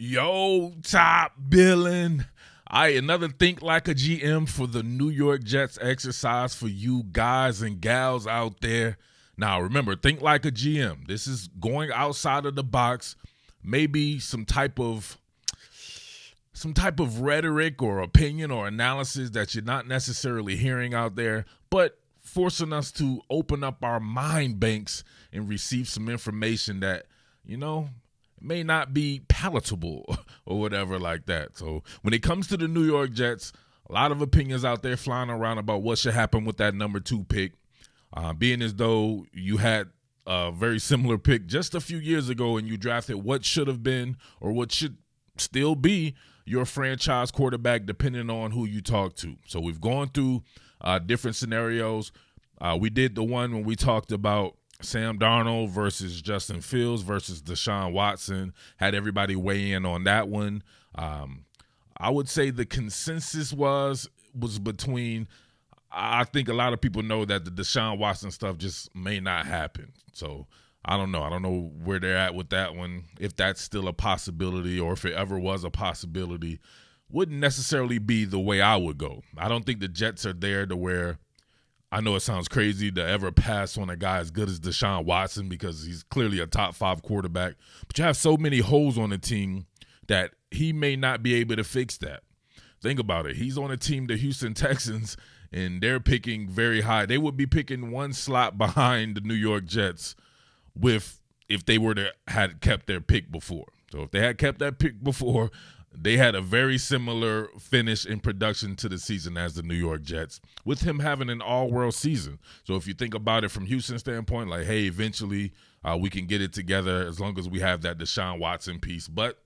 Yo, top Billin. Another Think Like a GM for the New York Jets exercise for you guys and gals out there. Now, remember, think like a GM. This is going outside of the box. Maybe some type of rhetoric or opinion or analysis that you're not necessarily hearing out there, but forcing us to open up our mind banks and receive some information that, may not be palatable or whatever like that. So when it comes to the New York Jets, a lot of opinions out there flying around about what should happen with that number 2 pick, being as though you had a very similar pick just a few years ago and you drafted what should have been or what should still be your franchise quarterback depending on who you talk to. So we've gone through different scenarios. We did the one when we talked about Sam Darnold versus Justin Fields versus Deshaun Watson, had everybody weigh in on that one. I would say the consensus was between, I think a lot of people know that the Deshaun Watson stuff just may not happen. So I don't know. I don't know where they're at with that one, if that's still a possibility or if it ever was a possibility. Wouldn't necessarily be the way I would go. I don't think the Jets are there to where, I know it sounds crazy to ever pass on a guy as good as Deshaun Watson because he's clearly a top 5 quarterback. But you have so many holes on the team that he may not be able to fix that. Think about it. He's on a team, the Houston Texans, and they're picking very high. They would be picking one slot behind the New York Jets if they were to had kept their pick before. So if they had kept that pick before, they had a very similar finish in production to the season as the New York Jets, with him having an all-world season. So if you think about it from Houston's standpoint, like, hey, eventually we can get it together as long as we have that Deshaun Watson piece. But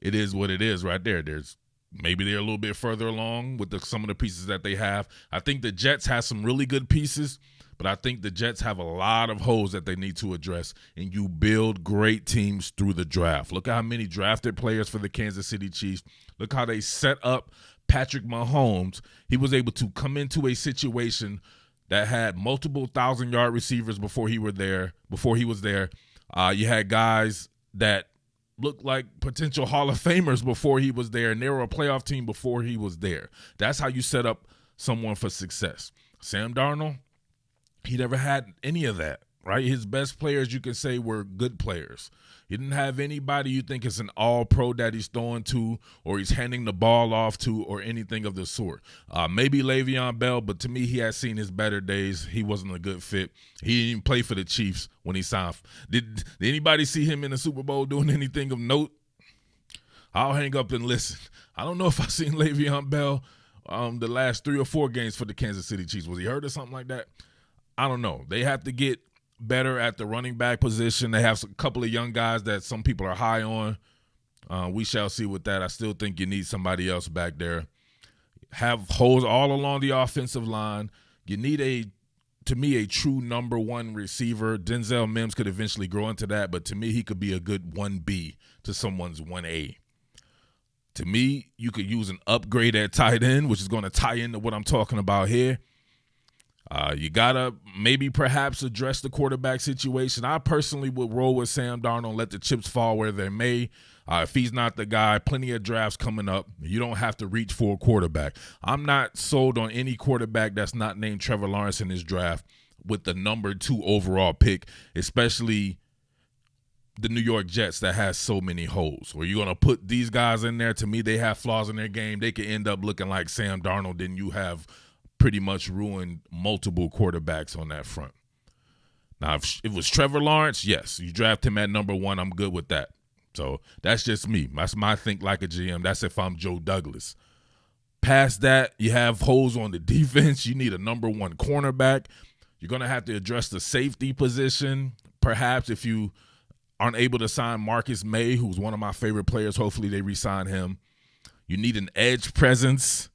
it is what it is right there. Maybe they're a little bit further along with some of the pieces that they have. I think the Jets have some really good pieces, but I think the Jets have a lot of holes that they need to address, and you build great teams through the draft. Look how many drafted players for the Kansas City Chiefs. Look how they set up Patrick Mahomes. He was able to come into a situation that had multiple 1,000-yard receivers before he was there. You had guys that looked like potential Hall of Famers before he was there, and they were a playoff team before he was there. That's how you set up someone for success. Sam Darnold, he never had any of that, right? His best players, you can say, were good players. He didn't have anybody you think is an all-pro that he's throwing to or he's handing the ball off to or anything of the sort. Maybe Le'Veon Bell, but to me, he has seen his better days. He wasn't a good fit. He didn't even play for the Chiefs when he signed. Did anybody see him in the Super Bowl doing anything of note? I'll hang up and listen. I don't know if I've seen Le'Veon Bell the last 3 or 4 games for the Kansas City Chiefs. Was he hurt or something like that? I don't know. They have to get better at the running back position. They have a couple of young guys that some people are high on. We shall see with that. I still think you need somebody else back there. Have holes all along the offensive line. You need to me, a true number 1 receiver. Denzel Mims could eventually grow into that, but to me, he could be a good 1B to someone's 1A. To me, you could use an upgrade at tight end, which is going to tie into what I'm talking about here. You got to maybe perhaps address the quarterback situation. I personally would roll with Sam Darnold, let the chips fall where they may. If he's not the guy, plenty of drafts coming up. You don't have to reach for a quarterback. I'm not sold on any quarterback that's not named Trevor Lawrence in this draft with the number 2 overall pick, especially the New York Jets that has so many holes. Where you're going to put these guys in there, to me, they have flaws in their game. They could end up looking like Sam Darnold, then you have pretty much ruined multiple quarterbacks on that front. Now, if it was Trevor Lawrence, yes, you draft him at number 1, I'm good with that. So that's just me. That's my think like a GM. That's if I'm Joe Douglas. Past that, you have holes on the defense. You need a number 1 cornerback. You're going to have to address the safety position. Perhaps if you aren't able to sign Marcus May, who's one of my favorite players, hopefully they re-sign him. You need an edge presence.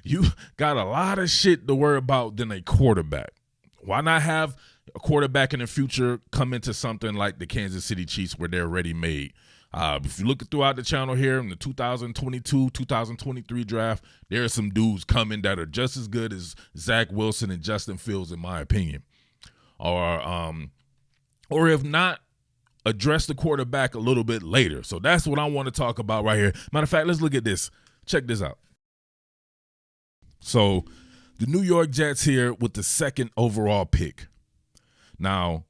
You got a lot of shit to worry about than a quarterback. Why not have a quarterback in the future come into something like the Kansas City Chiefs where they're ready-made? If you look throughout the channel here in the 2022, 2023 draft, there are some dudes coming that are just as good as Zach Wilson and Justin Fields, in my opinion. Or if not, address the quarterback a little bit later. So that's what I want to talk about right here. Matter of fact, let's look at this. Check this out. So the New York Jets here with the second overall pick. Now,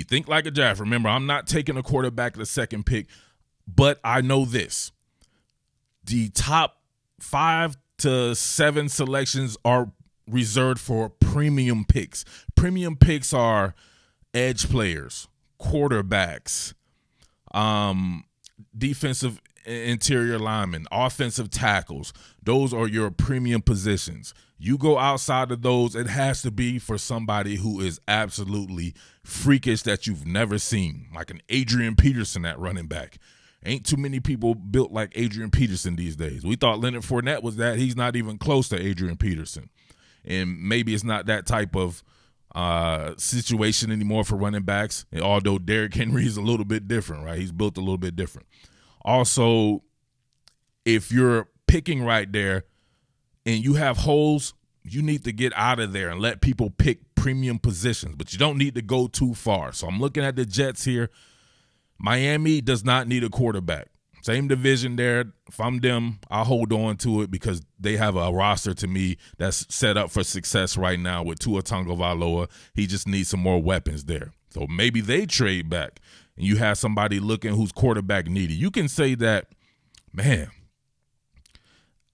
think like a draft. Remember, I'm not taking a quarterback at the second pick, but I know this. The top 5 to 7 selections are reserved for premium picks. Premium picks are edge players, quarterbacks, defensive interior linemen, offensive tackles. Those are your premium positions. You go outside of those, it has to be for somebody who is absolutely freakish that you've never seen, like an Adrian Peterson at running back. Ain't too many people built like Adrian Peterson these days. We thought Leonard Fournette was that. He's not even close to Adrian Peterson. And maybe it's not that type of situation anymore for running backs, and although Derrick Henry is a little bit different, right? He's built a little bit different. Also, if you're picking right there and you have holes, you need to get out of there and let people pick premium positions, but you don't need to go too far. So I'm looking at the Jets here. Miami does not need a quarterback. Same division there. If I'm them, I'll hold on to it because they have a roster to me that's set up for success right now with Tua Tagovailoa. He just needs some more weapons there. So maybe they trade back and you have somebody looking who's quarterback needy. You can say that, man,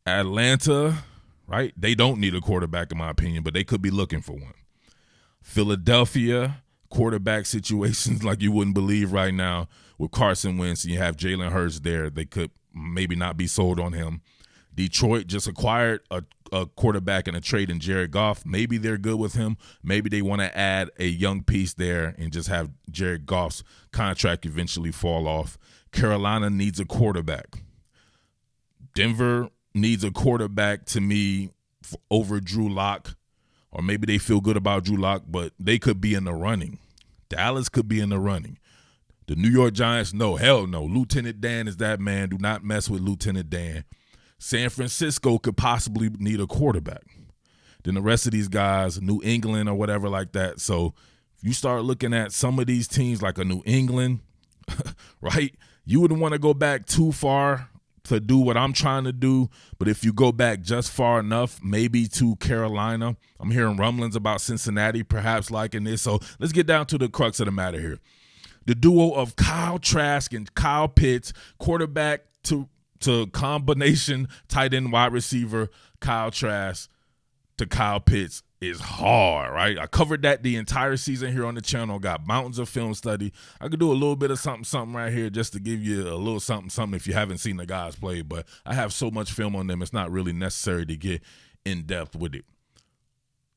Atlanta, right? They don't need a quarterback in my opinion, but they could be looking for one. Philadelphia, quarterback situations like you wouldn't believe right now with Carson Wentz, and you have Jalen Hurts there. They could maybe not be sold on him. Detroit just acquired a quarterback in a trade in Jared Goff. Maybe they're good with him. Maybe they want to add a young piece there and just have Jared Goff's contract eventually fall off. Carolina needs a quarterback. Denver needs a quarterback to me over Drew Lock, or maybe they feel good about Drew Lock, but they could be in the running. Dallas could be in the running. The New York Giants, no, hell no. Lieutenant Dan is that man. Do not mess with Lieutenant Dan. San Francisco could possibly need a quarterback. Then the rest of these guys, New England or whatever like that. So if you start looking at some of these teams like a New England, right, you wouldn't want to go back too far to do what I'm trying to do. But if you go back just far enough, maybe to Carolina. I'm hearing rumblings about Cincinnati perhaps liking this. So let's get down to the crux of the matter here. The duo of Kyle Trask and Kyle Pitts, quarterback to combination tight end wide receiver, Kyle Trask to Kyle Pitts is hard, right? I covered that the entire season here on the channel. Got mountains of film study. I could do a little bit of something right here just to give you a little something if you haven't seen the guys play, but I have so much film on them, it's not really necessary to get in depth with it.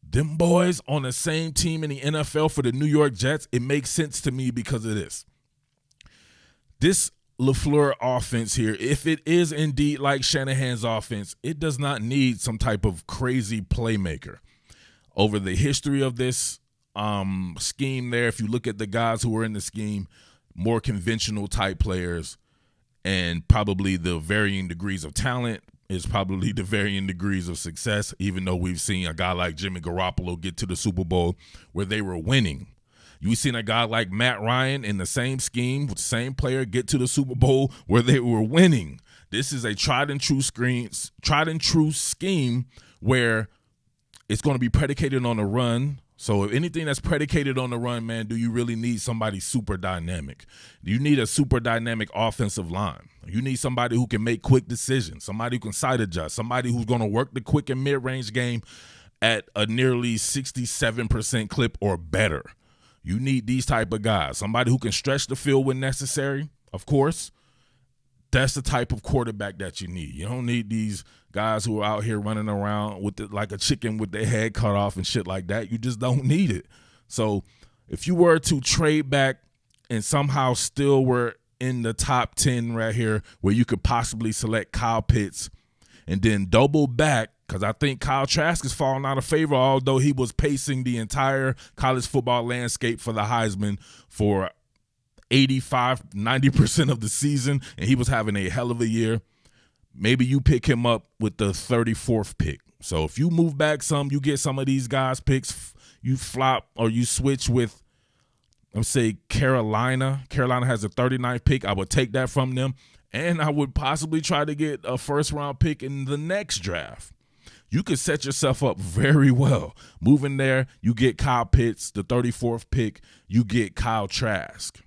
Them boys on the same team in the NFL for the New York Jets, it makes sense to me because of this. This LaFleur offense here, if it is indeed like Shanahan's offense, it does not need some type of crazy playmaker. Over the history of this scheme there, if you look at the guys who were in the scheme, more conventional type players, and probably the varying degrees of talent is probably the varying degrees of success, even though we've seen a guy like Jimmy Garoppolo get to the Super Bowl where they were winning. You've seen a guy like Matt Ryan in the same scheme with the same player get to the Super Bowl where they were winning. This is a tried and true scheme where it's going to be predicated on the run. So if anything that's predicated on the run, man, do you really need somebody super dynamic? You need a super dynamic offensive line. You need somebody who can make quick decisions, somebody who can side adjust, somebody who's going to work the quick and mid-range game at a nearly 67% clip or better. You need these type of guys, somebody who can stretch the field when necessary, of course. That's the type of quarterback that you need. You don't need these guys who are out here running around with like a chicken with their head cut off and shit like that. You just don't need it. So if you were to trade back and somehow still were in the top 10 right here where you could possibly select Kyle Pitts and then double back, because I think Kyle Trask is falling out of favor, although he was pacing the entire college football landscape for the Heisman for 85-90% of the season, and he was having a hell of a year. Maybe you pick him up with the 34th pick. So if you move back some, you get some of these guys' picks, you flop or you switch with let's say Carolina. Carolina has a 39th pick. I would take that from them, and I would possibly try to get a first-round pick in the next draft. You could set yourself up very well. Moving there, you get Kyle Pitts, the 34th pick. You get Kyle Trask.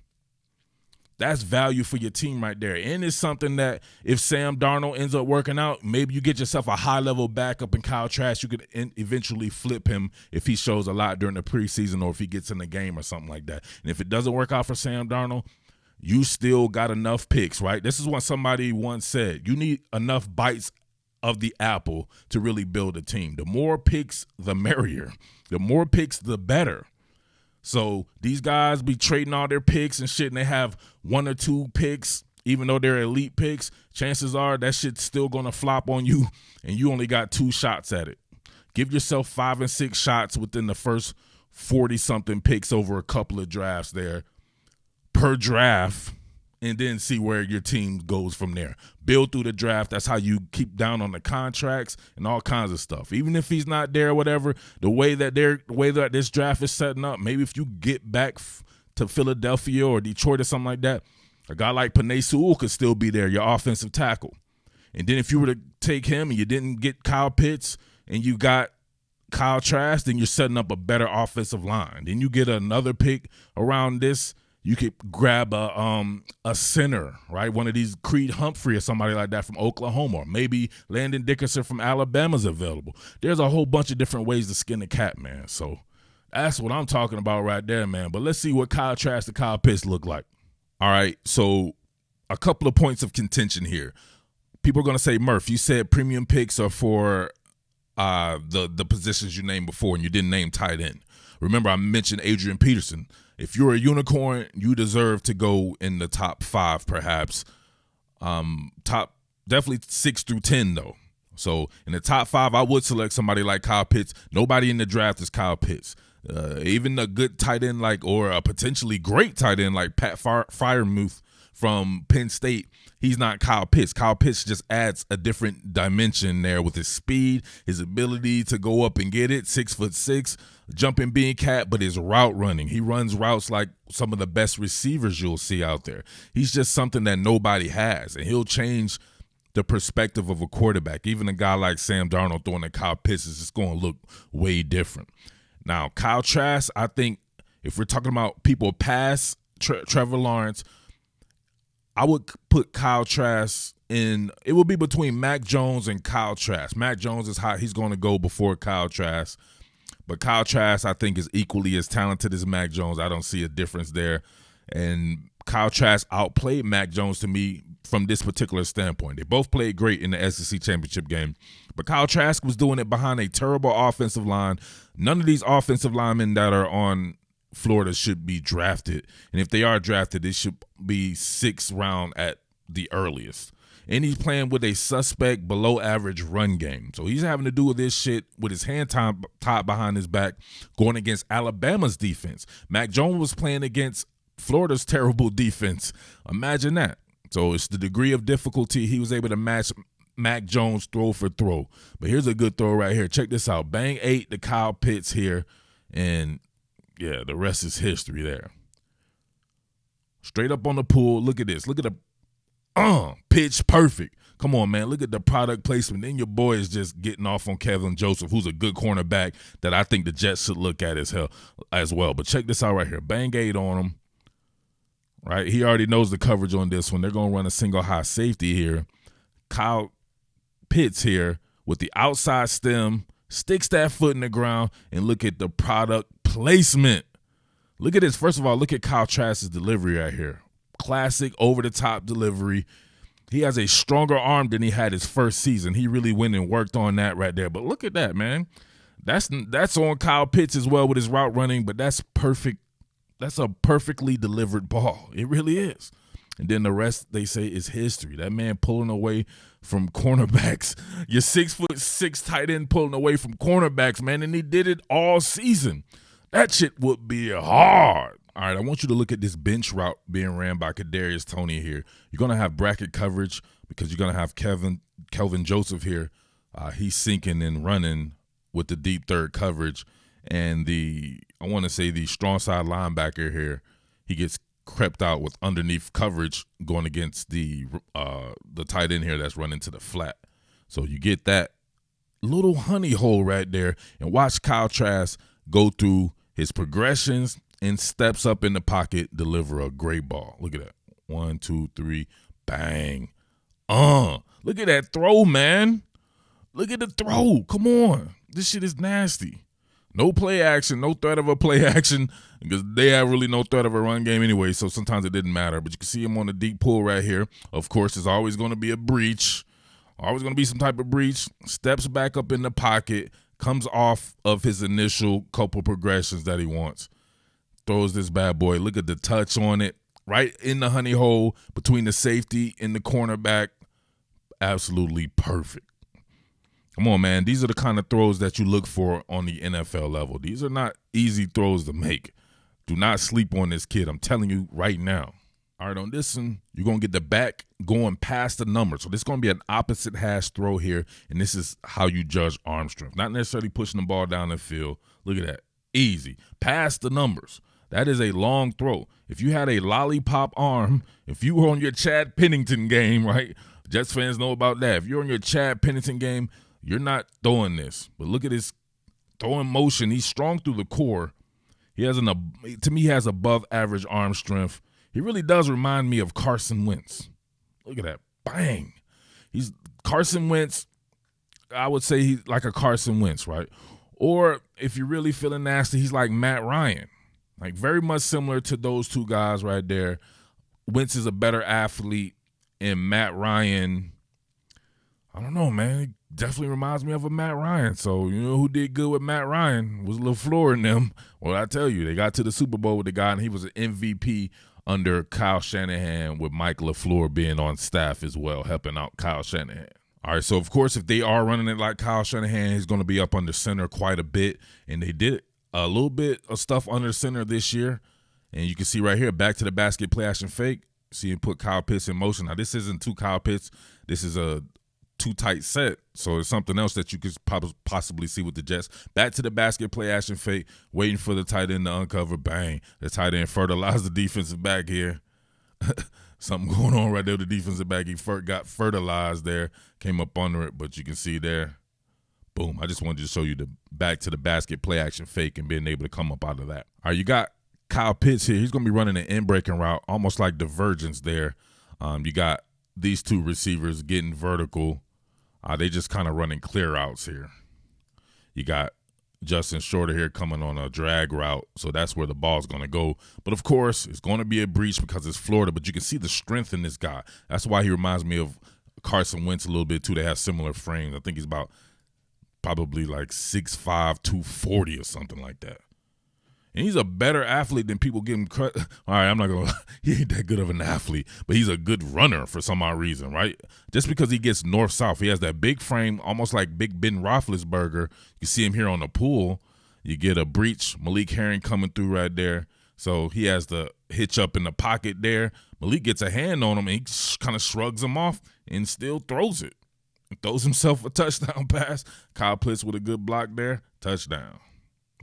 That's value for your team right there. And it's something that if Sam Darnold ends up working out, maybe you get yourself a high-level backup in Kyle Trask. You could eventually flip him if he shows a lot during the preseason or if he gets in the game or something like that. And if it doesn't work out for Sam Darnold, you still got enough picks, right? This is what somebody once said. You need enough bites of the apple to really build a team. The more picks, the merrier. The more picks, the better. So these guys be trading all their picks and shit, and they have 1 or 2 picks, even though they're elite picks. Chances are that shit's still going to flop on you, and you only got 2 shots at it. Give yourself 5 and 6 shots within the first 40-something picks over a couple of drafts there per draft, and then see where your team goes from there. Build through the draft. That's how you keep down on the contracts and all kinds of stuff. Even if he's not there or whatever, the way that this draft is setting up, maybe if you get back to Philadelphia or Detroit or something like that, a guy like Penei Sewell could still be there, your offensive tackle. And then if you were to take him and you didn't get Kyle Pitts and you got Kyle Trask, then you're setting up a better offensive line. Then you get another pick around this. You could grab a center, right? One of these Creed Humphrey or somebody like that from Oklahoma. Or maybe Landon Dickerson from Alabama's available. There's a whole bunch of different ways to skin the cat, man. So that's what I'm talking about right there, man. But let's see what Kyle Trask and Kyle Pitts look like. All right, so a couple of points of contention here. People are going to say, Murph, you said premium picks are for the positions you named before, and you didn't name tight end. Remember, I mentioned Adrian Peterson. If you're a unicorn, you deserve to go in the top 5, perhaps. Definitely 6 through 10, though. So in the top 5, I would select somebody like Kyle Pitts. Nobody in the draft is Kyle Pitts. Even a good tight end or a potentially great tight end like Pat Freiermuth from Penn State, he's not Kyle Pitts. Kyle Pitts just adds a different dimension there with his speed, his ability to go up and get it, 6'6", jumping being cat, but his route running. He runs routes like some of the best receivers you'll see out there. He's just something that nobody has, and he'll change the perspective of a quarterback. Even a guy like Sam Darnold throwing at Kyle Pitts is just going to look way different. Now, Kyle Trask, I think if we're talking about people past Trevor Lawrence, I would put Kyle Trask in. It would be between Mac Jones and Kyle Trask. Mac Jones is high. He's going to go before Kyle Trask. But Kyle Trask, I think, is equally as talented as Mac Jones. I don't see a difference there. And Kyle Trask outplayed Mac Jones to me from this particular standpoint. They both played great in the SEC championship game. But Kyle Trask was doing it behind a terrible offensive line. None of these offensive linemen that are on Florida should be drafted. And if they are drafted, it should be 6th round at the earliest. And he's playing with a suspect below average run game. So he's having to do with this shit with his hand tied behind his back going against Alabama's defense. Mac Jones was playing against Florida's terrible defense. Imagine that. So it's the degree of difficulty he was able to match Mac Jones throw for throw. But here's a good throw right here. Check this out. Bang 8 to Kyle Pitts here. And yeah, the rest is history there. Straight up on the pool. Look at this. Look at the pitch perfect. Come on, man. Look at the product placement. Then your boy is just getting off on Kevin Joseph, who's a good cornerback that I think the Jets should look at as well. But check this out right here. Bang 8 on him. Right? He already knows the coverage on this one. They're going to run a single high safety here. Kyle Pitts here with the outside stem, sticks that foot in the ground, and look at the product placement. Look at this. First of all, look at Kyle Trask's delivery right here. Classic over-the-top delivery. He has a stronger arm than he had his first season. He really went and worked on that right there. But look at that, man. That's on Kyle Pitts as well with his route running, but that's perfect. That's a perfectly delivered ball. It really is. And then the rest, they say, is history. That man pulling away from cornerbacks. Your 6'6" tight end pulling away from cornerbacks, man, and he did it all season. That shit would be hard. All right, I want you to look at this bench route being ran by Kadarius Toney here. You're going to have bracket coverage because you're going to have Kelvin Joseph here. He's sinking and running with the deep third coverage. And I want to say the strong side linebacker here, he gets crept out with underneath coverage going against the tight end here that's running to the flat. So you get that little honey hole right there, and watch Kyle Trask go through his progressions and steps up in the pocket, deliver a great ball. Look at that. 1, 2, 3, bang. Look at that throw, man. Look at the throw. Come on. This shit is nasty. No play action, no threat of a play action, because they have really no threat of a run game anyway, so sometimes it didn't matter. But you can see him on the deep pull right here. Of course, there's always going to be a breach. Always going to be some type of breach. Steps back up in the pocket, comes off of his initial couple progressions that he wants. Throws this bad boy. Look at the touch on it. Right in the honey hole between the safety and the cornerback. Absolutely perfect. Come on, man. These are the kind of throws that you look for on the NFL level. These are not easy throws to make. Do not sleep on this kid. I'm telling you right now. All right, on this one, you're going to get the back going past the number. So this is going to be an opposite hash throw here, and this is how you judge arm strength. Not necessarily pushing the ball down the field. Look at that. Easy. Past the numbers. That is a long throw. If you had a lollipop arm, if you were on your Chad Pennington game, right? Jets fans know about that. If you're on your Chad Pennington game, you're not throwing this. But look at his throwing motion. He's strong through the core. He has to me, he has above average arm strength. He really does remind me of Carson Wentz. Look at that. Bang. He's Carson Wentz. I would say he's like a Carson Wentz, right? Or if you're really feeling nasty, he's like Matt Ryan. Like very much similar to those two guys right there. Wentz is a better athlete, and Matt Ryan, I don't know, man. He definitely reminds me of a Matt Ryan. So, you know who did good with Matt Ryan was LaFleur and them. Well, I tell you, they got to the Super Bowl with the guy, and he was an MVP under Kyle Shanahan, with Mike LaFleur being on staff as well, helping out Kyle Shanahan. All right, so, of course, if they are running it like Kyle Shanahan, he's going to be up under center quite a bit, and they did a little bit of stuff under center this year. And you can see right here, back to the basket, play action fake. See him put Kyle Pitts in motion. Now, this isn't two Kyle Pitts. This is a too tight set. So it's something else that you could possibly see with the Jets. Back to the basket, play action fake, waiting for the tight end to uncover. Bang. The tight end fertilized the defensive back here. Something going on right there. The defensive back, he got fertilized there, came up under it, but you can see there. Boom. I just wanted to show you the back to the basket, play action fake, and being able to come up out of that. All right, you got Kyle Pitts here. He's going to be running an in-breaking route, almost like divergence there. You got these two receivers getting vertical. They just kind of running clear outs here. You got Justin Shorter here coming on a drag route, so that's where the ball's going to go. But, of course, it's going to be a breach because it's Florida, but you can see the strength in this guy. That's why he reminds me of Carson Wentz a little bit, too. They have similar frames. I think he's about probably like 6'5", 240 or something like that. And he's a better athlete than people give him credit. All right, I'm not going to lie. He ain't that good of an athlete, but he's a good runner for some odd reason, right? Just because he gets north-south. He has that big frame, almost like Big Ben Roethlisberger. You see him here on the pool. You get a breach. Malik Herring coming through right there. So he has the hitch up in the pocket there. Malik gets a hand on him, and he kind of shrugs him off and still throws it. And throws himself a touchdown pass. Kyle Pitts with a good block there. Touchdown.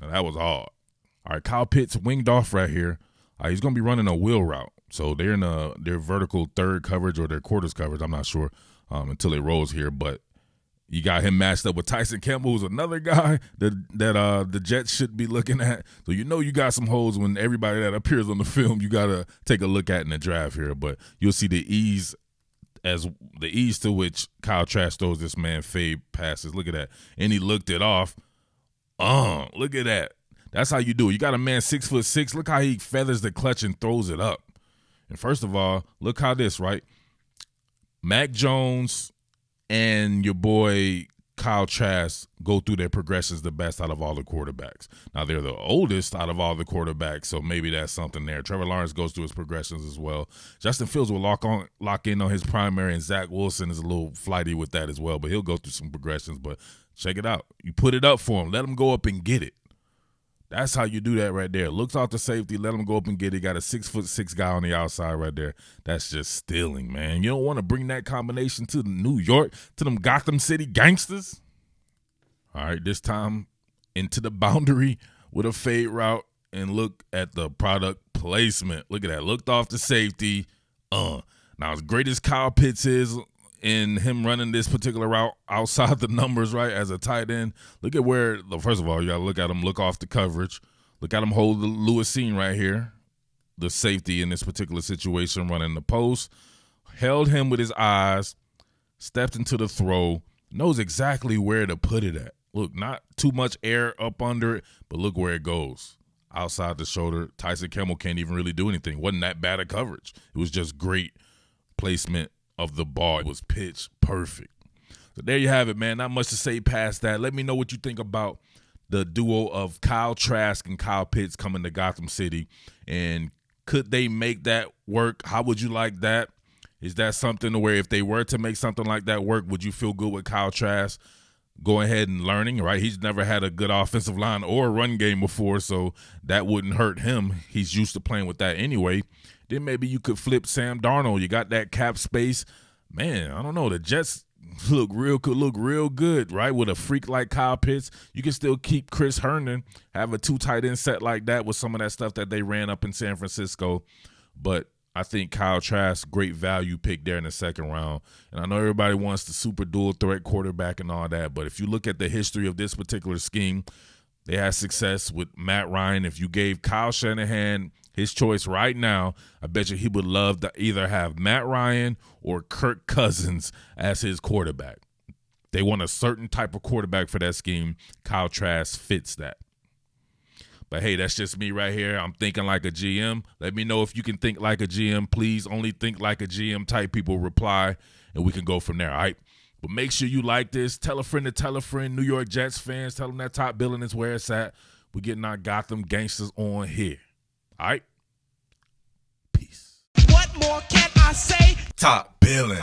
Now, that was hard. All right, Kyle Pitts winged off right here. He's going to be running a wheel route. So they're in their vertical third coverage or their quarters coverage. I'm not sure until it rolls here. But you got him matched up with Tyson Campbell, who's another guy that the Jets should be looking at. So you know you got some holes when everybody that appears on the film you got to take a look at in the draft here. But you'll see the ease to which Kyle Trask throws this man fade passes. Look at that. And he looked it off. Look at that. That's how you do it. You got a man 6'6". Look how he feathers the clutch and throws it up. And first of all, look how this, right? Mac Jones and your boy Kyle Trask go through their progressions the best out of all the quarterbacks. Now, they're the oldest out of all the quarterbacks, so maybe that's something there. Trevor Lawrence goes through his progressions as well. Justin Fields will lock in on his primary, and Zach Wilson is a little flighty with that as well, but he'll go through some progressions. But check it out. You put it up for him. Let him go up and get it. That's how you do that right there. Looks out the safety, let him go up and get it. Got a 6'6" guy on the outside right there. That's just stealing, man. You don't want to bring that combination to New York, to them Gotham City gangsters. All right, this time into the boundary with a fade route, and look at the product placement. Look at that. Looked off the safety. Now, as great as Kyle Pitts is in him running this particular route outside the numbers, right, as a tight end, look at where, first of all, you got to look at him, look off the coverage. Look at him hold the Lewisine right here, the safety in this particular situation, running the post. Held him with his eyes, stepped into the throw, knows exactly where to put it at. Look, not too much air up under it, but look where it goes. Outside the shoulder. Tyson Campbell can't even really do anything. Wasn't that bad of coverage. It was just great placement of the ball. It was pitch perfect. So there you have it, man. Not much to say past that. Let me know what you think about the duo of Kyle Trask and Kyle Pitts coming to Gotham City. And could they make that work? How would you like that? Is that something where if they were to make something like that work, would you feel good with Kyle Trask going ahead and learning, right? He's never had a good offensive line or run game before, so that wouldn't hurt him. He's used to playing with that anyway. Then maybe you could flip Sam Darnold. You got that cap space. Man, I don't know. The Jets look real good, right? With a freak like Kyle Pitts, you can still keep Chris Herndon, have a 2 tight end set like that with some of that stuff that they ran up in San Francisco. But I think Kyle Trask, great value pick there in the second round. And I know everybody wants the super dual threat quarterback and all that, but if you look at the history of this particular scheme, they had success with Matt Ryan. If you gave Kyle Shanahan his choice right now, I bet you he would love to either have Matt Ryan or Kirk Cousins as his quarterback. They want a certain type of quarterback for that scheme. Kyle Trask fits that. But, hey, that's just me right here. I'm thinking like a GM. Let me know if you can think like a GM. Please only think like a GM type people reply, and we can go from there, all right? But make sure you like this. Tell a friend to tell a friend. New York Jets fans, tell them that Top Billin is where it's at. We're getting our Gotham gangsters on here. All right? Peace. What more can I say? Top Billin.